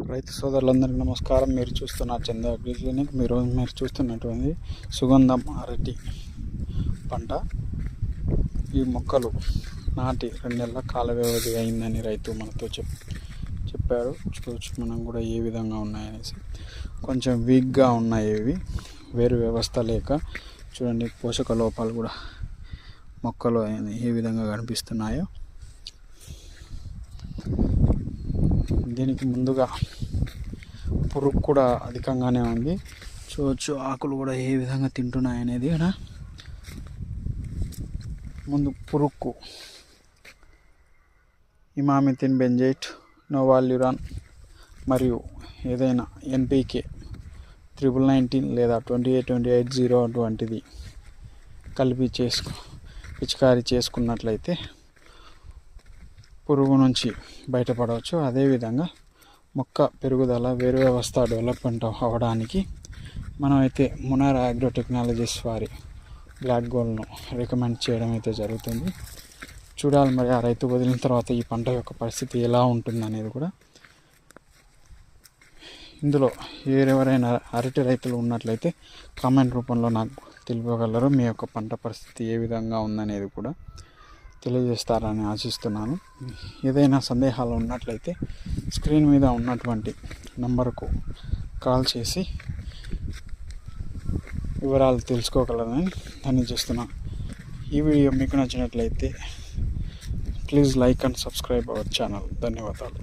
రైతు సోదరులందరికీ నమస్కారం. మీరు చూస్తున్న చందా అగ్రి క్లినిక్. మీరు చూస్తున్నటువంటి సుగంధం అరటి పంట. ఈ మొక్కలు నాటి 2 నెలల కాల వ్యవధి అయిందని రైతు మనతో చెప్పారు. చూడవచ్చు మనం కూడా ఏ విధంగా ఉన్నాయనేసి. కొంచెం వీక్గా ఉన్నాయి ఇవి, వేరు వ్యవస్థ లేక. చూడండి, పోషక లోపాలు కూడా మొక్కలు ఏ విధంగా కనిపిస్తున్నాయో. దీనికి ముందుగా పురుగు కూడా అధికంగానే ఉంది. చూడవచ్చు ఆకులు కూడా ఏ విధంగా తింటున్నాయి అనేది. ఇక్కడ ముందు పురుగు ఇమామిథిన్ బెంజైట్, నోవాల్యురాన్ మరియు ఏదైనా NPK 1919 లేదా 28-28-0 అటువంటిది కలిపి పిచికారీ చేసుకున్నట్లయితే పురుగు నుంచి బయటపడవచ్చు. అదేవిధంగా మొక్క పెరుగుదల, వేరు వ్యవస్థ డెవలప్మెంట్ అవ్వడానికి మనమైతే మునార్ అగ్రో టెక్నాలజీస్ వారి బ్లాక్ గోల్డ్ను రికమెండ్ చేయడం అయితే జరుగుతుంది. చూడాలి మరి ఆ రైతు వదిలిన తర్వాత ఈ పంట యొక్క పరిస్థితి ఎలా ఉంటుందనేది కూడా. ఇందులో ఎవరైనా అరటి రైతులు ఉన్నట్లయితే కామెంట్ రూపంలో నాకు తెలియగలరు. మీ యొక్క పంట పరిస్థితి ఏ విధంగా ఉందనేది కూడా తెలియజేస్తారని ఆశిస్తున్నాను. ఏదైనా సందేహాలు ఉన్నట్లయితే స్క్రీన్ మీద ఉన్నటువంటి నంబర్కు కాల్ చేసి వివరాలు తెలుసుకోగలరని తెలియజేస్తున్నాను. ఈ వీడియో మీకు నచ్చినట్లయితే please like and subscribe our channel. ధన్యవాదాలు.